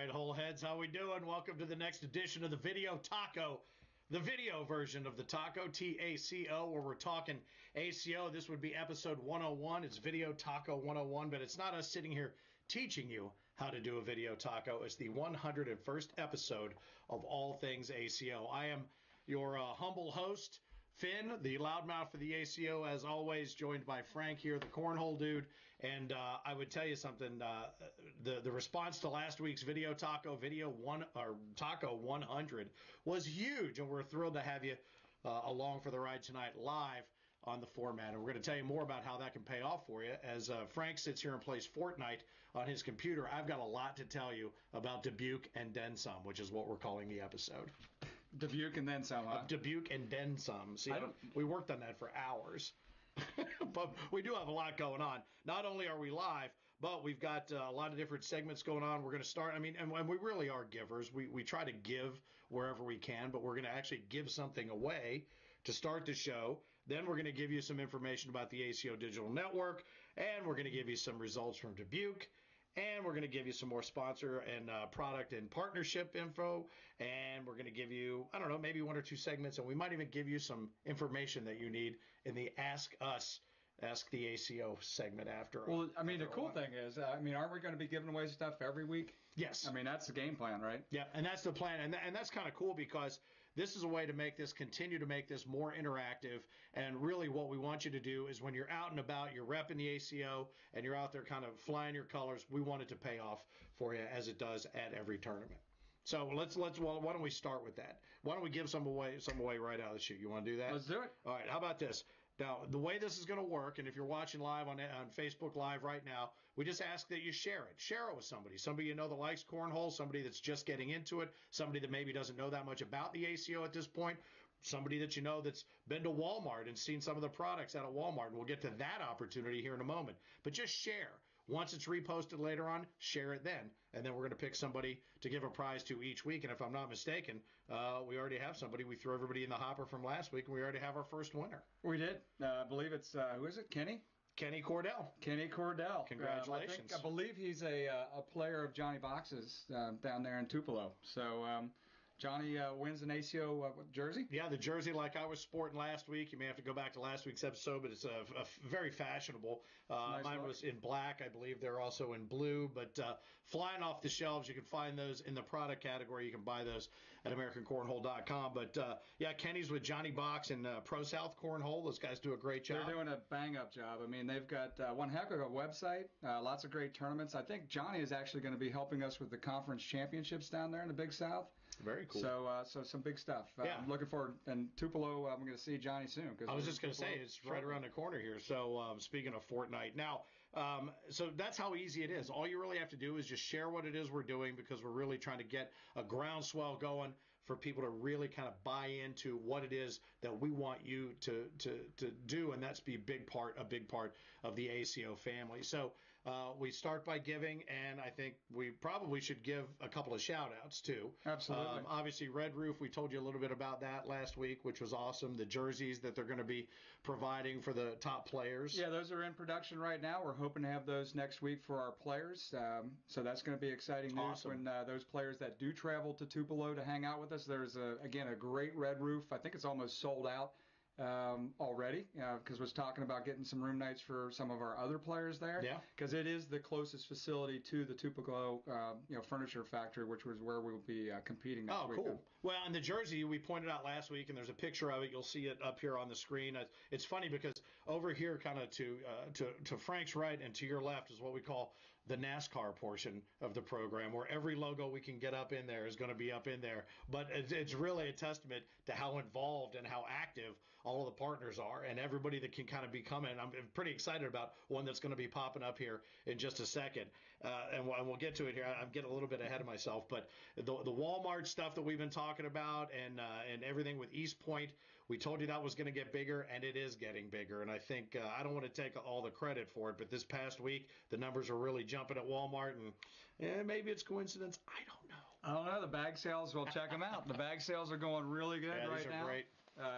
right, whole heads, how we doing? Welcome to the next edition of the Video Taco, the video version of the Taco, T-A-C-O, where we're talking ACO. This would be episode 101. It's Video Taco 101, but it's not us sitting here teaching you how to do a video taco. It's the 101st episode of all things ACO. I am your humble host, Finn, the loudmouth for the ACO, as always, joined by Frank here, the Cornhole dude. And I would tell you something, the response to last week's Video Taco, Taco 100 was huge. And we're thrilled to have you along for the ride tonight live on the format. And we're going to tell you more about how that can pay off for you. As Frank sits here and plays Fortnite on his computer, I've got a lot to tell you about Dubuque and then some, which is what we're calling the episode. Dubuque and then some, huh? Dubuque and then some. See, we worked on that for hours. But we do have a lot going on. Not only are we live, but we've got a lot of different segments going on. We're going to start, and we really are givers. We try to give wherever we can, but we're going to actually give something away to start the show. Then we're going to give you some information about the ACO Digital Network, and we're going to give you some results from Dubuque. And we're going to give you some more sponsor and product and partnership info. And we're going to give you, I don't know, maybe one or two segments. And we might even give you some information that you need in the Ask the ACO segment after. Well, the cool thing is, aren't we going to be giving away stuff every week? Yes. That's the game plan, right? Yeah, and that's the plan. And that's kind of cool because this is a way to continue to make this more interactive. And really what we want you to do is when you're out and about, you're repping the ACO, and you're out there kind of flying your colors, we want it to pay off for you as it does at every tournament. So why don't we start with that? Why don't we give some away right out of the chute? You want to do that? Let's do it. All right, how about this? Now, the way this is going to work, and if you're watching live on Facebook Live right now, we just ask that you share it. Share it with somebody you know that likes cornhole, somebody that's just getting into it, somebody that maybe doesn't know that much about the ACO at this point, somebody that you know that's been to Walmart and seen some of the products out of Walmart. And we'll get to that opportunity here in a moment. But just share. Once it's reposted later on, share it then. And then we're going to pick somebody to give a prize to each week. And if I'm not mistaken, we already have somebody. We threw everybody in the hopper from last week, and we already have our first winner. We did. I believe it's, who is it, Kenny? Kenny Cordell. Kenny Cordell. Congratulations. I believe he's a player of Johnny Box's down there in Tupelo. So Johnny wins an ACO jersey? Yeah, the jersey like I was sporting last week. You may have to go back to last week's episode, but it's a very fashionable. Nice mine was in black. I believe they're also in blue, but flying off the shelves. You can find those in the product category. You can buy those at AmericanCornhole.com. But, yeah, Kenny's with Johnny Box and Pro South Cornhole. Those guys do a great job. They're doing a bang-up job. They've got one heck of a website, lots of great tournaments. I think Johnny is actually going to be helping us with the conference championships down there in the Big South. Very cool. So some big stuff. Yeah. I'm looking forward. And Tupelo, I'm going to see Johnny soon. I was just going to say, it's right around the corner here. So speaking of Fortnite. Now, so that's how easy it is. All you really have to do is just share what it is we're doing, because we're really trying to get a groundswell going for people to really kind of buy into what it is that we want you to do, and that's be a big part of the ACO family. So we start by giving, and I think we probably should give a couple of shout-outs, too. Absolutely. Obviously, Red Roof, we told you a little bit about that last week, which was awesome. The jerseys that they're going to be providing for the top players. Yeah, those are in production right now. We're hoping to have those next week for our players. So that's going to be exciting news. Awesome. When those players that do travel to Tupelo to hang out with us. There's, again, a great Red Roof. I think it's almost sold out already, because was talking about getting some room nights for some of our other players there. Yeah. Because it is the closest facility to the Tupelo furniture factory, which was where we'll be competing next week. Oh, cool. Well, and the jersey we pointed out last week, and there's a picture of it. You'll see it up here on the screen. It's funny because over here, kind of to Frank's right and to your left, is what we call the NASCAR portion of the program, where every logo we can get up in there is going to be up in there. But it's really a testament to how involved and how active all of the partners are, and everybody that can kind of be coming. I'm pretty excited about one that's going to be popping up here in just a second, and we'll get to it here. I'm getting a little bit ahead of myself, but the Walmart stuff that we've been talking about, and everything with East Point, we told you that was going to get bigger, and it is getting bigger. And I think I don't want to take all the credit for it, but this past week the numbers are really jumping at Walmart, and maybe it's coincidence. I don't know. The bag sales, we'll check them out. The bag sales are going really good right now. Great.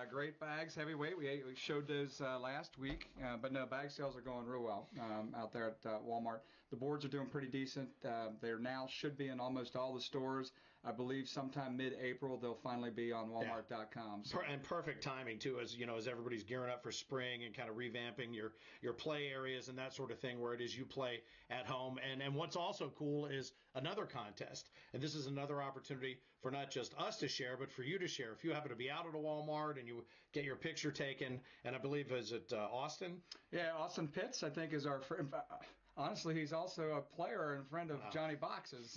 Great bags, heavyweight. We showed those last week, but no, bag sales are going real well out there at Walmart. The boards are doing pretty decent. They now should be in almost all the stores. I believe sometime mid-April they'll finally be on Walmart.com. So. And perfect timing too, as as everybody's gearing up for spring and kind of revamping your play areas and that sort of thing, where it is you play at home. And what's also cool is another contest, and this is another opportunity for not just us to share, but for you to share. If you happen to be out at a Walmart and you get your picture taken, and I believe is it Austin? Yeah, Austin Pitts, I think, is our friend. Honestly, he's also a player and friend of Johnny Box's.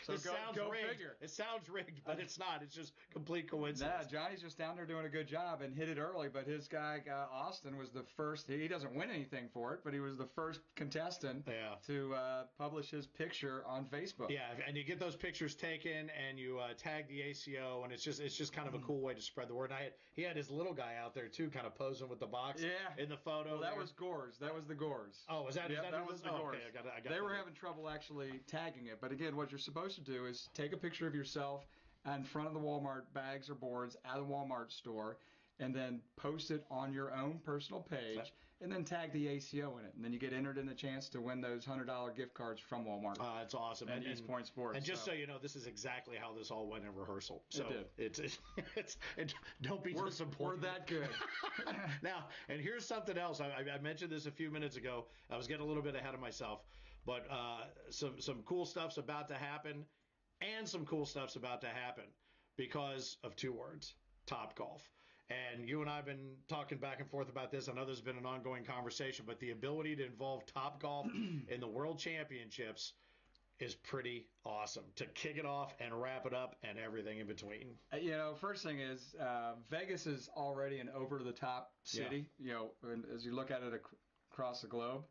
So go figure. It sounds rigged, but it's not. It's just complete coincidence. Nah, Johnny's just down there doing a good job and hit it early, but his guy, Austin, was the first. He doesn't win anything for it, but he was the first contestant to publish his picture on Facebook. Yeah, and you get those pictures taken and you tag the ACO, and it's just kind of a cool way to spread the word. And he had his little guy out there, too, kind of posing with the box in the photo. Well, that was Gores. That was the Gores. Oh, was that? Yeah, that was the Gores. Okay, I got they were having trouble actually tagging it, but again, what you're supposed to do is take a picture of yourself in front of the Walmart bags or boards at a Walmart store, and then post it on your own personal page, and then tag the ACO in it, and then you get entered in the chance to win those $100 gift cards from Walmart. It's awesome. And East Point Sports. And just so you know, this is exactly how this all went in rehearsal. So it did. It's don't be disappointed. We're that good. Now, and here's something else. I mentioned this a few minutes ago. I was getting a little bit ahead of myself, but some cool stuff's about to happen, and some cool stuff's about to happen because of two words: Topgolf. And you and I have been talking back and forth about this. I know there's been an ongoing conversation, but the ability to involve Topgolf in the World Championships is pretty awesome. To kick it off and wrap it up and everything in between. First thing is Vegas is already an over-the-top city, as you look at it across the globe.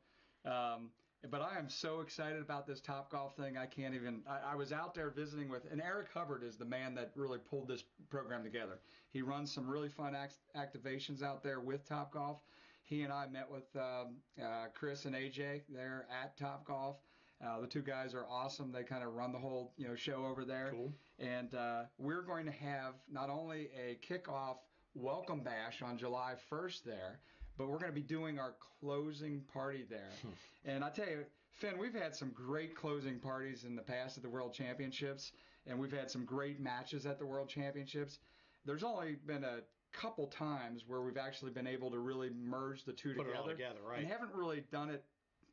But I am so excited about this Topgolf thing. I can't even. I was out there visiting with, and Eric Hubbard is the man that really pulled this program together. He runs some really fun activations out there with Topgolf. He and I met with Chris and AJ there at Topgolf. The two guys are awesome. They kind of run the whole show over there. Cool. And we're going to have not only a kickoff welcome bash on July 1st there, but we're going to be doing our closing party there. And I tell you, Finn, we've had some great closing parties in the past at the World Championships, and we've had some great matches at the World Championships. There's only been a couple times where we've actually been able to really merge the two together. Put it all together, right. And haven't really done it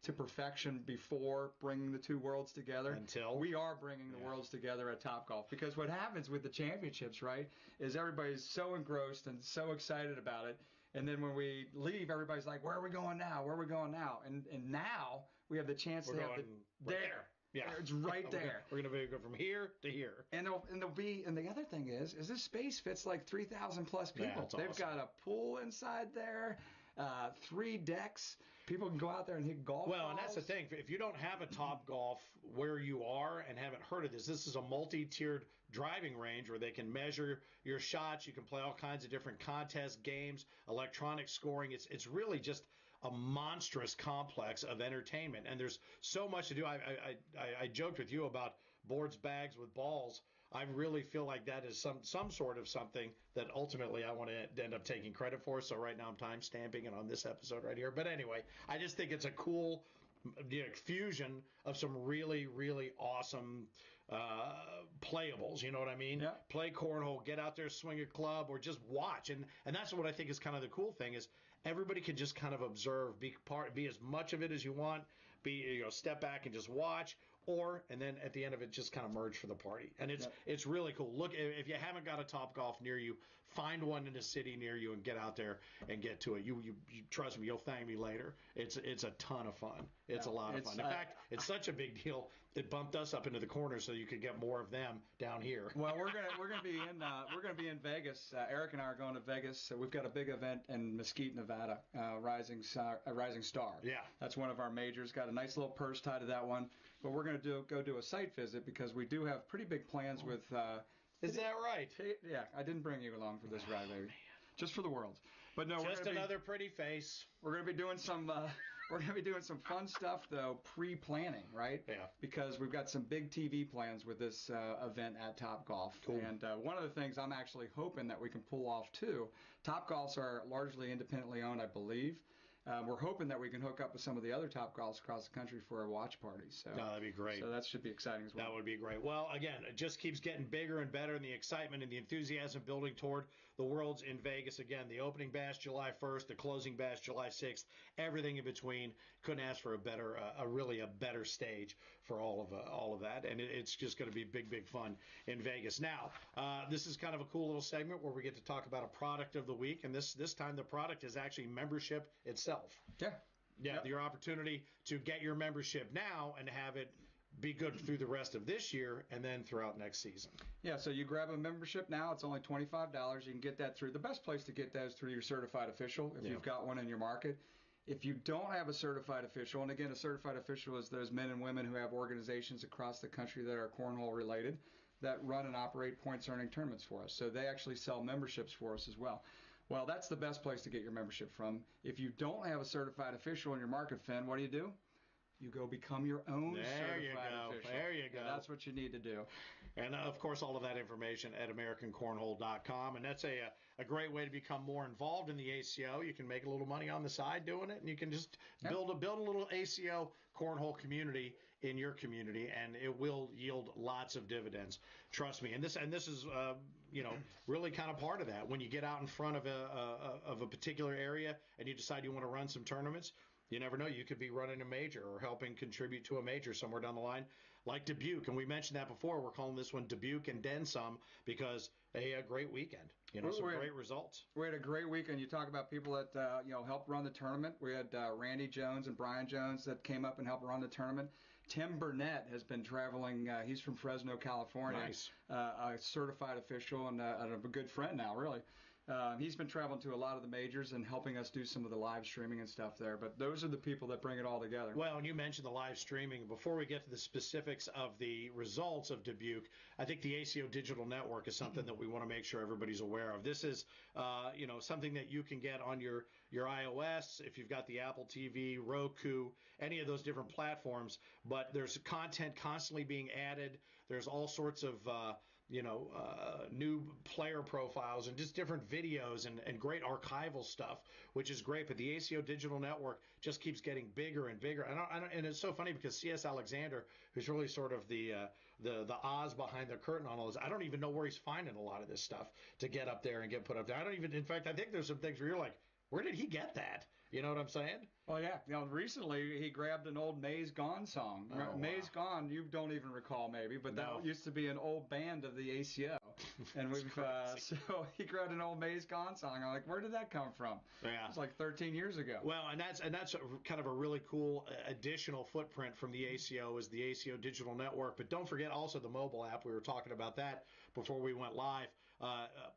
to perfection before bringing the two worlds together. Until we are bringing the worlds together at Topgolf, because what happens with the championships, right, is everybody's so engrossed and so excited about it. And then when we leave, everybody's like, where are we going now? Where are we going now? And now we have the chance to have it there. Yeah, it's right there. We're going to go from here to here. And the other thing is this space fits like 3,000 plus people. Yeah, They've got a pool inside there, 3 decks. People can go out there and hit golf balls. And that's the thing. If you don't have a Topgolf where you are and haven't heard of this is a multi-tiered driving range where they can measure your shots. You can play all kinds of different contests, games, electronic scoring. It's really just a monstrous complex of entertainment, and there's so much to do. I joked with you about boards, bags with balls. I really feel like that is some sort of something that ultimately I want to end up taking credit for. So right now I'm time stamping it on this episode right here. But anyway, I just think it's a cool fusion of some really, really awesome playables. You know what I mean? Yeah. Play cornhole, get out there, swing a club, or just watch. And that's what I think is kind of the cool thing is everybody can just kind of observe, be as much of it as you want, step back and just watch, and then at the end of it, just kind of merge for the party. And it's really cool. Look, if you haven't got a Topgolf near you, find one in a city near you and get out there and get to it. You trust me, you'll thank me later. It's a ton of fun. It's a lot of fun. In fact, it's such a big deal. It bumped us up into the corner so you could get more of them down here. Well, we're gonna be in Vegas. Eric and I are going to Vegas. So we've got a big event in Mesquite, Nevada, Rising Star. Yeah, that's one of our majors. Got a nice little purse tied to that one. But we're going to go do a site visit because we do have pretty big plans with. Is that right? Yeah, I didn't bring you along for this ride, baby. Man. Just for the world. But no, just another pretty face. We're going to be doing some We're going to be doing some fun stuff, though, pre-planning, right? Yeah. Because we've got some big TV plans with this event at Topgolf. Cool. And one of the things I'm actually hoping that we can pull off, too, Topgolfs are largely independently owned, I believe. We're hoping that we can hook up with some of the other Topgolfs across the country for a watch party. So that'd be great. So that should be exciting as well. That would be great. Well, again, it just keeps getting bigger and better, and the excitement and the enthusiasm building toward the Worlds in Vegas. Again, the opening bash July 1st, the closing bash July 6th, everything in between. Couldn't ask for a better, really a better stage for all of that, and it's just going to be big fun in Vegas. Now, this is kind of a cool little segment where we get to talk about a product of the week, and this time the product is actually membership itself. Yeah. Yeah, your opportunity to get your membership now and have it be good through the rest of this year and then throughout next season. Yeah, so you grab a membership now. It's only $25. You can get that through. The best place to get that is through your certified official if you've got one in your market. If you don't have a certified official, and again, a certified official is those men and women who have organizations across the country that are cornhole related that run and operate points earning tournaments for us. So they actually sell memberships for us as well. Well, that's the best place to get your membership from. If you don't have a certified official in your market, Finn, what do? You go become your own certified official. There you go. And that's what you need to do. And, of course, all of that information at AmericanCornhole.com. And that's a great way to become more involved in the ACO. You can make a little money on the side doing it, and you can just build a little ACO cornhole community in your community, and it will yield lots of dividends. Trust me. And this is really kind of part of that. When you get out in front of a particular area and you decide you want to run some tournaments, you never know. You could be running a major or helping contribute to a major somewhere down the line, like Dubuque. And we mentioned that before. We're calling this one Dubuque and then some because a great weekend. Some great results. We had a great weekend. You talk about people that helped run the tournament. We had Randy Jones and Brian Jones that came up and helped run the tournament. Tim Burnett has been traveling. He's from Fresno, California. Nice. A certified official and a good friend now, really. He's been traveling to a lot of the majors and helping us do some of the live streaming and stuff there. But those are the people that bring it all together. Well, and you mentioned the live streaming. Before we get to the specifics of the results of Dubuque, I think the ACO Digital Network is something that we want to make sure everybody's aware of. This is, something that you can get on your iOS, if you've got the Apple TV, Roku, any of those different platforms. But there's content constantly being added. There's all sorts of new player profiles and just different videos and great archival stuff, which is great. But the ACO Digital Network just keeps getting bigger and bigger. And it's so funny because C.S. Alexander, who's really sort of the Oz behind the curtain on all this, I don't even know where he's finding a lot of this stuff to get up there and get put up there. In fact, I think there's some things where you're like, where did he get that? You know what I'm saying? Well, yeah. Recently he grabbed an old Maze Gone song. Maze Gone, you don't even recall maybe, but that used to be an old band of the ACO. And so he grabbed an old Maze Gone song. I'm like, where did that come from? Yeah. It was like 13 years ago. Well, and that's kind of a really cool additional footprint from the ACO is the ACO Digital Network. But don't forget also the mobile app. We were talking about that before we went live.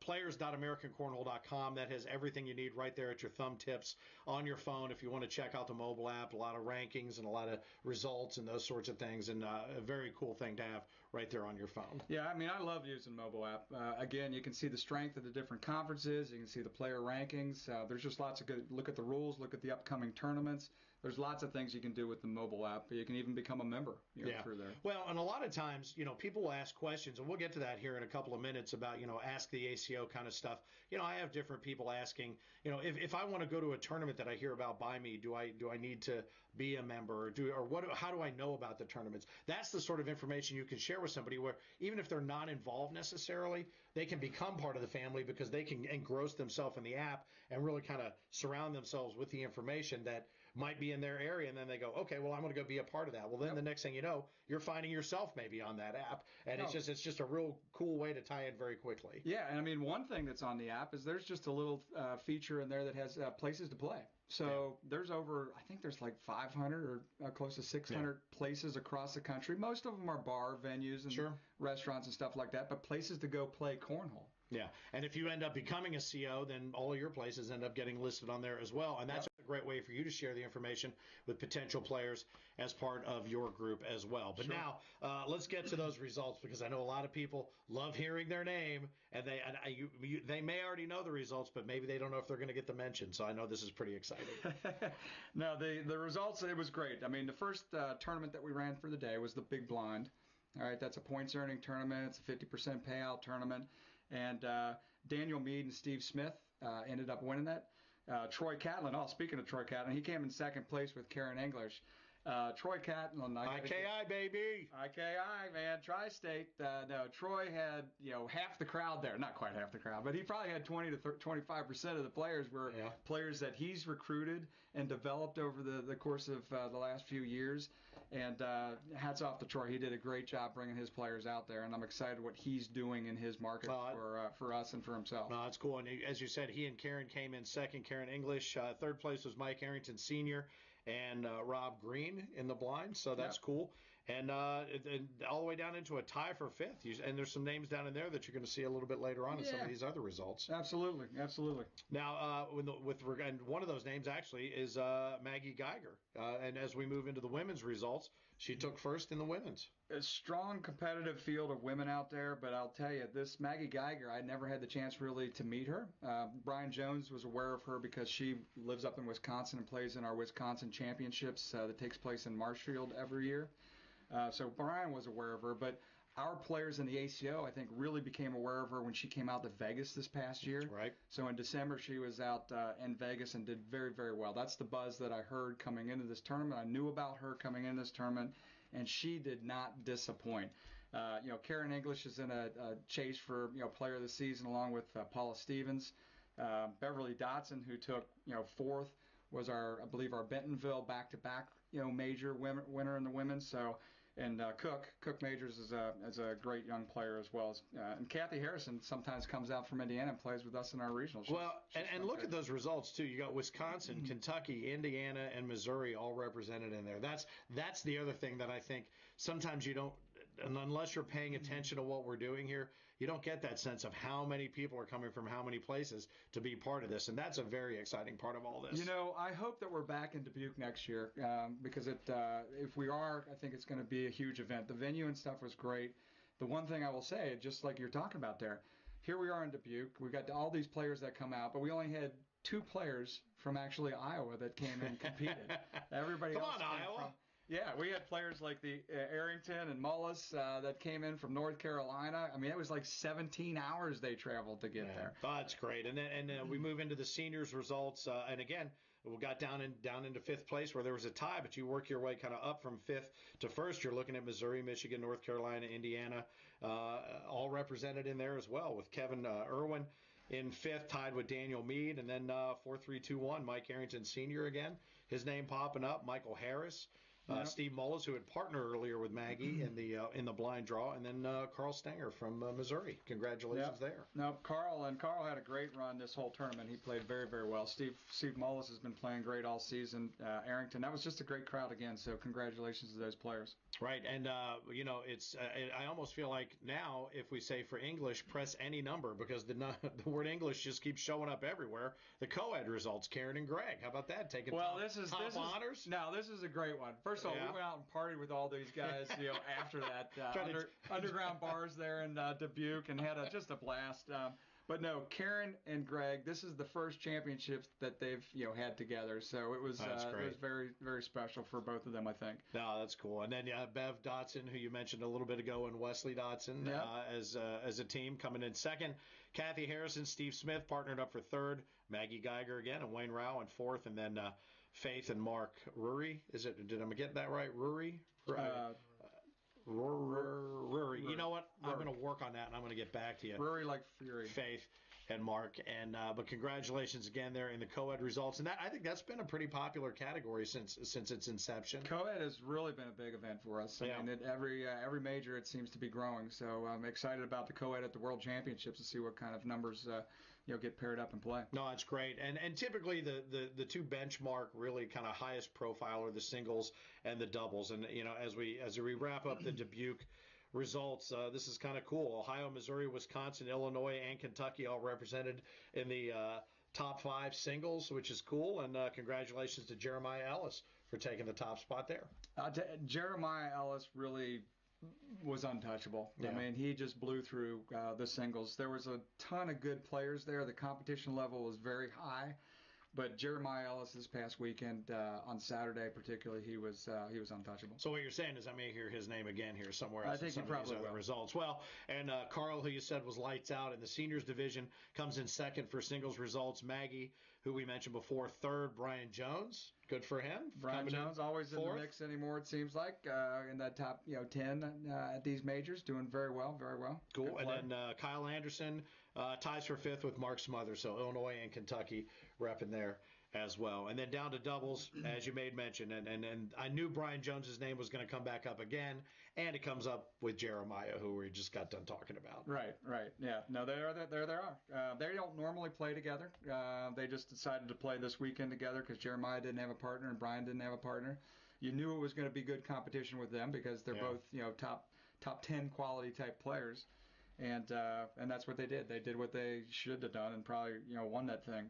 Players.AmericanCornhole.com. That has everything you need right there at your thumb tips on your phone if you want to check out the mobile app. A lot of rankings and a lot of results and those sorts of things, and a very cool thing to have right there on your phone. Yeah, I love using mobile app. Again, you can see the strength of the different conferences. You can see the player rankings. There's just lots of good. Look at the rules. Look at the upcoming tournaments. There's lots of things you can do with the mobile app. You can even become a member through there. Well, and a lot of times, people will ask questions, and we'll get to that here in a couple of minutes about, ask the ACO kind of stuff. I have different people asking, if I want to go to a tournament that I hear about by me, do I need to be a member how do I know about the tournaments? That's the sort of information you can share with somebody where even if they're not involved necessarily, they can become part of the family because they can engross themselves in the app and really kind of surround themselves with the information that might be in their area, and then they go, okay, well, I'm going to go be a part of that. Well, then the next thing you know, you're finding yourself maybe on that app, and it's just a real cool way to tie in very quickly. Yeah, and one thing that's on the app is there's just a little feature in there that has places to play. So there's I think there's like 500 or close to 600 places across the country. Most of them are bar venues and restaurants and stuff like that, but places to go play cornhole. Yeah, and if you end up becoming a CO, then all of your places end up getting listed on there as well, and that's a great way for you to share the information with potential players as part of your group as well. But now let's get to those results, because I know a lot of people love hearing their name, and they may already know the results, but maybe they don't know if they're going to get the mention. So I know this is pretty exciting. No, the results, it was great. I mean, the first tournament that we ran for the day was the Big Blind. All right, that's a points earning tournament. It's a 50% payout tournament. And Daniel Mead and Steve Smith ended up winning that. Troy Catlin, speaking of Troy Catlin, he came in second place with Karen English. Troy Catlin. IKI, baby. IKI, man. Tri-State. No, Troy had, half the crowd there. Not quite half the crowd, but he probably had 20 to 25% of the players were players that he's recruited and developed over the course of the last few years. And hats off to Troy. He did a great job bringing his players out there, and I'm excited what he's doing in his market for us and for himself. No, that's cool. And as you said, he and Karen came in second. Karen English. Third place was Mike Arrington Sr. and Rob Green in the blind, so that's cool. And all the way down into a tie for fifth. And there's some names down in there that you're going to see a little bit later on in some of these other results. Absolutely, absolutely. Now, and one of those names actually is Maggie Geiger. And as we move into the women's results, she took first in the women's. A strong competitive field of women out there, but I'll tell you, this Maggie Geiger, I never had the chance really to meet her. Brian Jones was aware of her because she lives up in Wisconsin and plays in our Wisconsin Championships that takes place in Marshfield every year. So Brian was aware of her, but our players in the ACO, I think, really became aware of her when she came out to Vegas this past year. That's right. So in December, she was out in Vegas and did very, very well. That's the buzz that I heard coming into this tournament. I knew about her coming into this tournament, and she did not disappoint. Karen English is in a chase for player of the season along with Paula Stevens. Beverly Dotson, who took fourth, was I believe our Bentonville back-to-back major winner in the women's. So. And Cook Majors is a great young player as well. And Kathy Harrison sometimes comes out from Indiana and plays with us in our regionals. And look at those results too. You got Wisconsin, Kentucky, Indiana, and Missouri all represented in there. That's the other thing that I think sometimes you don't, and unless you're paying attention to what we're doing here, you don't get that sense of how many people are coming from how many places to be part of this. And that's a very exciting part of all this. I hope that we're back in Dubuque next year because if we are, I think it's going to be a huge event. The venue and stuff was great. The one thing I will say, just like you're talking about there, here we are in Dubuque. We've got all these players that come out, but we only had 2 players from actually Iowa that came in and competed. Everybody else Come on, Iowa. Yeah, we had players like the Arrington and Mullis that came in from North Carolina. I mean, it was like 17 hours they traveled to get there. Oh, that's great. And then we move into the seniors results. And again, we got down into fifth place where there was a tie, but you work your way kind of up from fifth to first. You're looking at Missouri, Michigan, North Carolina, Indiana, all represented in there as well, with Kevin Irwin in fifth, tied with Daniel Mead, and then 4-3-2-1, Mike Arrington Sr. again, his name popping up, Michael Harris. Steve Mullis, who had partnered earlier with Maggie in the blind draw, and then Carl Stenger from Missouri. Congratulations there. No, Carl had a great run this whole tournament. He played very, very well. Steve Mullis has been playing great all season. Arrington, that was just a great crowd again. So congratulations to those players. Right, and it's I almost feel like now if we say for English, press any number, because the word English just keeps showing up everywhere. The co-ed results, Karen and Greg. How about that? Taking top honors. Now this is a great one. First of all, we went out and partied with all these guys, after that underground bars there in Dubuque, and had just a blast. But no, Karen and Greg, this is the first championships that they've had together, so it was very, very special for both of them, I think. No, that's cool. And then Bev Dotson, who you mentioned a little bit ago, and Wesley Dotson as a team coming in second. Kathy Harrison, Steve Smith partnered up for third. Maggie Geiger again, and Wayne Rao in fourth, and then Faith and Mark Rury. Did I get that right? Rury. Rury. You know what? I'm going to work on that, and I'm going to get back to you. Rury like Fury. Faith and Mark. And but congratulations again there in the co-ed results. And I think that's been a pretty popular category since its inception. Co-ed has really been a big event for us. I mean, every major it seems to be growing. So I'm excited about the co-ed at the World Championships to see what kind of numbers get paired up and play. No, it's great. And typically the two benchmark really kind of highest profile are the singles and the doubles. And as we wrap up the Dubuque results, this is kind of cool. Ohio, Missouri, Wisconsin, Illinois, and Kentucky all represented in the top 5 singles, which is cool. And congratulations to Jeremiah Ellis for taking the top spot there. Jeremiah Ellis really was untouchable. Yeah. I mean, he just blew through the singles. There was a ton of good players there. The competition level was very high. But Jeremiah Ellis this past weekend, on Saturday particularly, he was untouchable. So what you're saying is I may hear his name again here somewhere else. I think in some you probably of these other will. results. Well, and Carl, who you said was lights out in the seniors division, comes in second for singles results. Maggie, who we mentioned before, third. Brian Jones, good for him. Brian Jones always in the mix anymore, it seems like, in that top 10 at these majors, doing very well, very well. Cool. And then Kyle Anderson ties for fifth with Mark Smothers. So Illinois and Kentucky repping there as well. And then down to doubles, as you made mention. And I knew Brian Jones's name was going to come back up again. And it comes up with Jeremiah, who we just got done talking about. Right. Yeah. No, there they are. They don't normally play together. They just decided to play this weekend together because Jeremiah didn't have a partner and Brian didn't have a partner. You knew it was going to be good competition with them because they're both, top 10 quality type players. And that's what they did. They did what they should have done and probably won that thing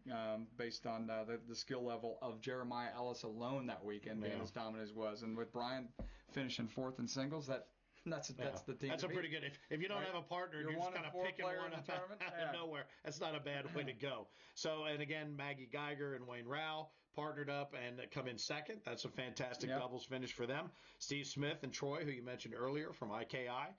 based on the skill level of Jeremiah Ellis alone that weekend being as dominant as was. And with Brian finishing fourth in singles, that's the team. That's a pretty good. If you don't have a partner, you're just kind of picking one out of nowhere. That's not a bad way to go. So, and again, Maggie Geiger and Wayne Rao partnered up and come in second. That's a fantastic doubles finish for them. Steve Smith and Troy, who you mentioned earlier from IKI.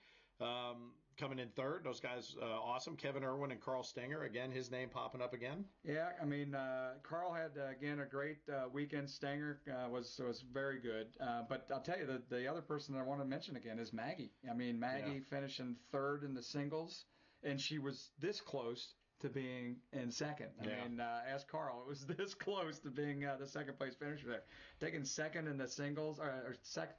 Coming in third. Those guys, awesome. Kevin Irwin and Carl Stenger. Again, his name popping up again. Yeah, I mean, Carl had, again, a great weekend. Stenger was very good. But I'll tell you, the other person that I want to mention again is Maggie. I mean, Maggie finishing third in the singles, and she was this close to being in second. I mean, ask Carl. It was this close to being the second place finisher there. Taking second in the singles,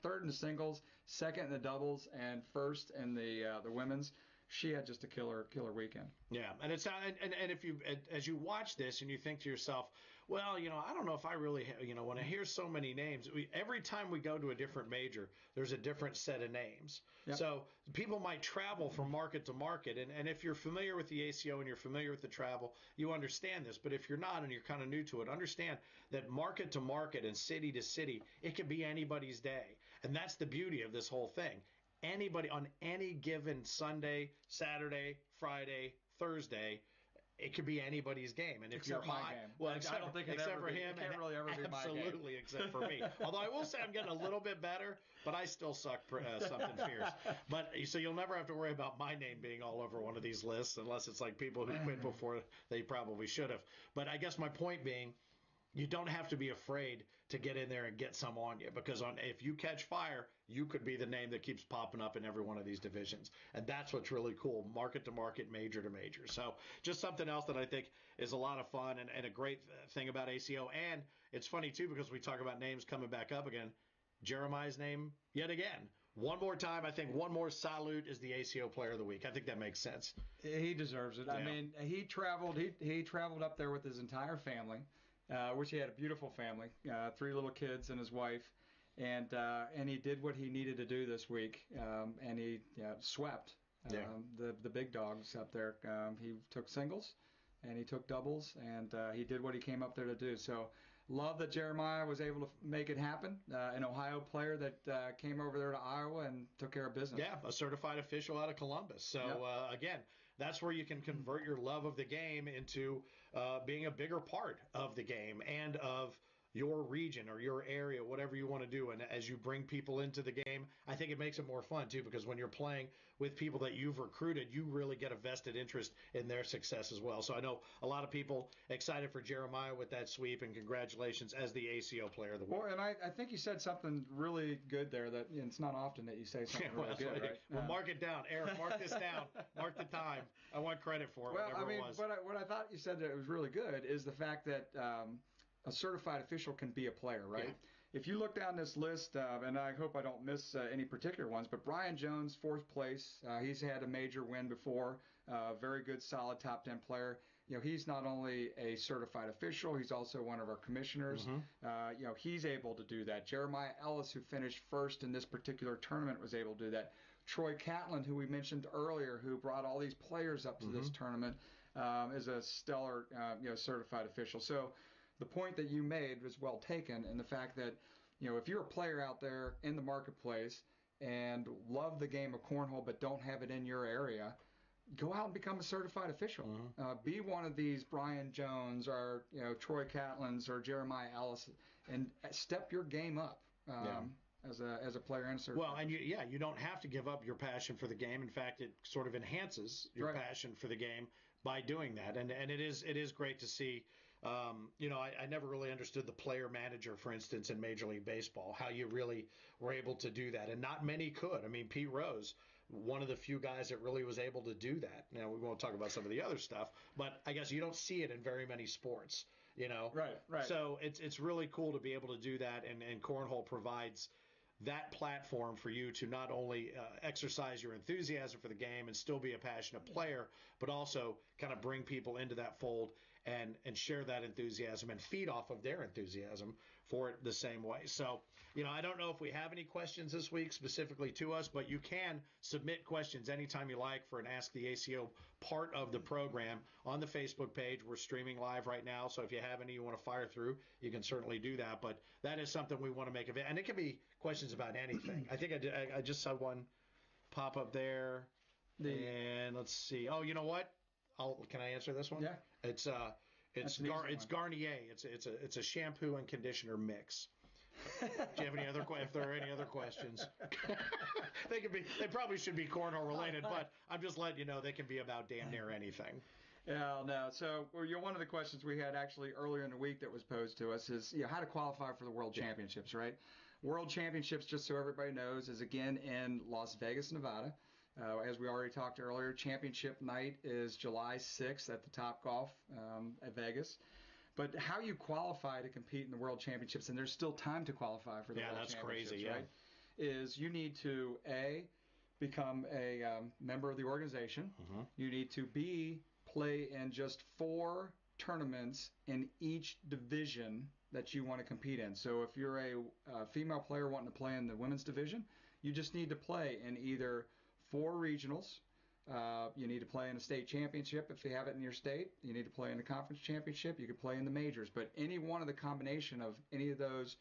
third in the singles, second in the doubles, and first in the women's. She had just a killer weekend. Yeah, and it's and if you as you watch this and you think to yourself, well, I don't know if I really, when I hear so many names, every time we go to a different major, there's a different set of names. Yep. So people might travel from market to market, and if you're familiar with the ACO and you're familiar with the travel, you understand this. But if you're not and you're kind of new to it, understand that market to market and city to city, it can be anybody's day, and that's the beauty of this whole thing. Anybody on any given Sunday, Saturday, Friday, Thursday, it could be anybody's game. And if except you're hot, game. well, I don't think except for him, it can't really ever be my game. Absolutely, except for me. Although I will say I'm getting a little bit better, but I still suck something fierce. But so you'll never have to worry about my name being all over one of these lists, unless it's like people who quit before they probably should have. But I guess my point being, you don't have to be afraid to get in there and get some on you, because if you catch fire, you could be the name that keeps popping up in every one of these divisions. And that's what's really cool, market to market, major to major. So just something else that I think is a lot of fun and a great thing about ACO. And it's funny, too, because we talk about names coming back up again. Jeremiah's name, yet again. One more time, I think one more salute is the ACO Player of the Week. I think that makes sense. He deserves it. Yeah. I mean, he traveled up there with his entire family. Which he had a beautiful family, 3 little kids and his wife, and he did what he needed to do this week, and he swept the big dogs up there. He took singles, and he took doubles, and he did what he came up there to do. So love that Jeremiah was able to make it happen. An Ohio player that came over there to Iowa and took care of business. Yeah, a certified official out of Columbus. So, again, that's where you can convert your love of the game into being a bigger part of the game and of your region or your area, whatever you want to do. And as you bring people into the game, I think it makes it more fun, too, because when you're playing with people that you've recruited, you really get a vested interest in their success as well. So I know a lot of people excited for Jeremiah with that sweep, and congratulations as the ACO Player of the Week. Well, and I think you said something really good there that it's not often that you say something really good, right? Well, mark it down. Eric, mark this down. Mark the time. I want credit for it, whatever it was. What I thought you said that it was really good is the fact that a certified official can be a player, right? Yeah. If you look down this list, and I hope I don't miss any particular ones, but Brian Jones, 4th place. He's had a major win before. Very good, solid top 10 player. He's not only a certified official, he's also one of our commissioners. He's able to do that. Jeremiah Ellis, who finished first in this particular tournament, was able to do that. Troy Catlin, who we mentioned earlier, who brought all these players up to this tournament, is a stellar certified official. So the point that you made was well taken, and the fact that if you're a player out there in the marketplace and love the game of cornhole but don't have it in your area, go out and become a certified official. Be one of these Brian Jones or Troy Catlins or Jeremiah Ellis, and step your game up as a player and a certified. Well, and you don't have to give up your passion for the game. In fact, it sort of enhances your passion for the game by doing that. And it is great to see. I never really understood the player manager, for instance, in Major League Baseball, how you really were able to do that, and not many could. I mean, Pete Rose, one of the few guys that really was able to do that. Now, we won't talk about some of the other stuff, but I guess you don't see it in very many sports, Right. So it's really cool to be able to do that, and Cornhole provides that platform for you to not only exercise your enthusiasm for the game and still be a passionate player, but also kind of bring people into that fold and share that enthusiasm and feed off of their enthusiasm for it the same way. So, I don't know if we have any questions this week specifically to us, but you can submit questions anytime you like for an Ask the ACO part of the program on the Facebook page. We're streaming live right now, so if you have any you want to fire through, you can certainly do that. But that is something we want to make of it, and it can be questions about anything. I think I just saw one pop up there, and let's see. Oh, you know what? Can I answer this one? Yeah. It's Garnier. It's a shampoo and conditioner mix. Do you have any other? If there are any other questions, they probably should be cornhole related, but I'm just letting you know they can be about damn near anything. Yeah, no. So one of the questions we had actually earlier in the week that was posed to us is how to qualify for the World Championships, right? World Championships, just so everybody knows, is again in Las Vegas, Nevada. As we already talked earlier, championship night is July 6th at the Topgolf at Vegas. But how you qualify to compete in the World Championships, and there's still time to qualify for the World Championships, crazy, right? Is you need to, A, become a member of the organization. You need to, B, play in just 4 tournaments in each division that you want to compete in. So if you're a female player wanting to play in the women's division, you just need to play in either 4 regionals. You need to play in a state championship if you have it in your state. You need to play in a conference championship. You could play in the majors. But any one of the combination of any of those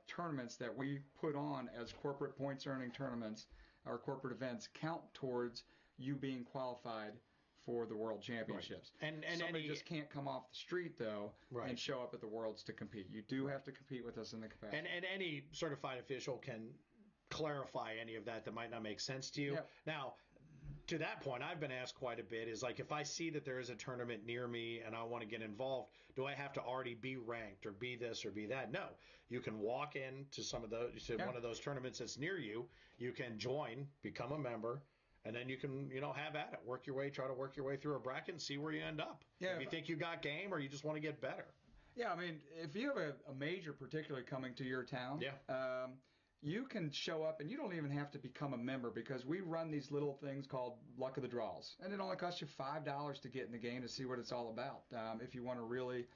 tournaments that we put on as corporate points earning tournaments or corporate events count towards you being qualified for the World Championships. Right. And somebody just can't come off the street, though, and show up at the Worlds to compete. You do have to compete with us in the capacity. And any certified official can clarify any of that might not make sense to you. Yep. Now, to that point, I've been asked quite a bit, is like, if I see that there is a tournament near me and I want to get involved, do I have to already be ranked or be this or be that? No. You can walk into one of those tournaments that's near you. You can join, become a member, and then you can, have at it. Try to work your way through a bracket and see where you end up. Yeah. If you think you got game or you just want to get better. Yeah, I mean, if you have a major particularly coming to your town, you can show up and you don't even have to become a member, because we run these little things called luck of the draws. And it only costs you $5 to get in the game to see what it's all about if you want to really,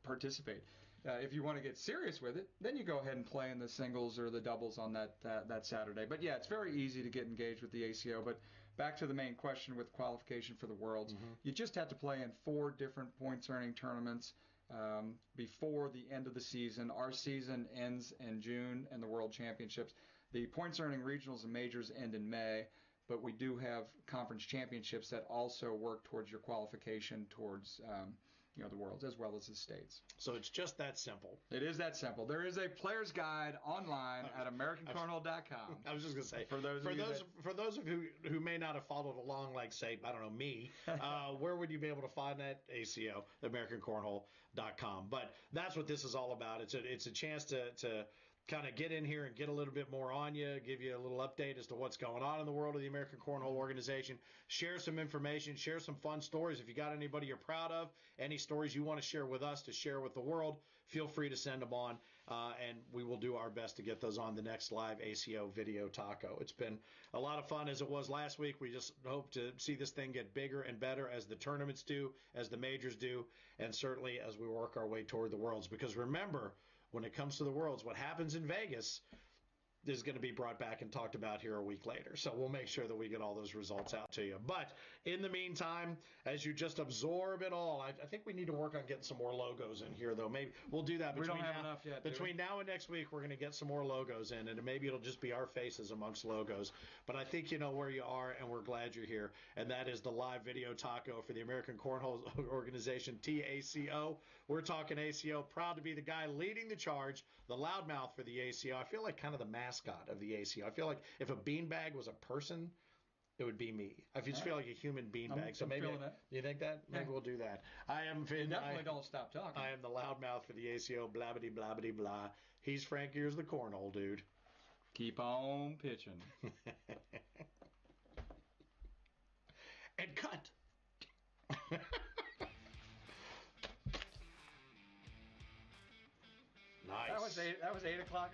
participate. If you want to get serious with it, then you go ahead and play in the singles or the doubles on that Saturday. But yeah, it's very easy to get engaged with the ACO. But back to the main question with qualification for the Worlds, you just have to play in 4 different points earning tournaments before the end of the season. Our season ends in June, and the World Championships. The points earning regionals and majors end in May, but we do have conference championships that also work towards your qualification towards the Worlds as well as the states. So it's just that simple. It is that simple. There is a player's guide online at AmericanCornhole.com. I was just going to say, for those of you who may not have followed along, like, say, I don't know, me, where would you be able to find that? ACO, AmericanCornhole.com. But that's what this is all about. It's a chance to kind of get in here and get a little bit more on you, give you a little update as to what's going on in the world of the American Cornhole organization, share some information, share some fun stories. If you got anybody you're proud of, any stories you want to share with us to share with the world, feel free to send them on, and we will do our best to get those on the next live ACO video taco. It's been a lot of fun as it was last week. We just hope to see this thing get bigger and better as the tournaments do, as the majors do, and certainly as we work our way toward the Worlds. Because remember, when it comes to the Worlds, what happens in Vegas is going to be brought back and talked about here a week later. So we'll make sure that we get all those results out to you. But in the meantime, as you just absorb it all, I think we need to work on getting some more logos in here, though. Maybe we'll do that. We don't have enough yet. Between now and next week, we're going to get some more logos in, and maybe it'll just be our faces amongst logos. But I think you know where you are, and we're glad you're here. And that is the live video taco for the American Cornhole Organization, TACO. We're talking ACO. Proud to be the guy leading the charge, the loudmouth for the ACO. I feel like kind of the mascot of the ACO. I feel like if a beanbag was a person, it would be me. I just feel like a human beanbag. So maybe you think that? Maybe we'll do that. I am Vin. Definitely don't stop talking. I am the loudmouth for the ACO. Blabbity blabbity blah. He's Frank. Here's the cornhole dude. Keep on pitching. And cut. Nice. That was 8 o'clock.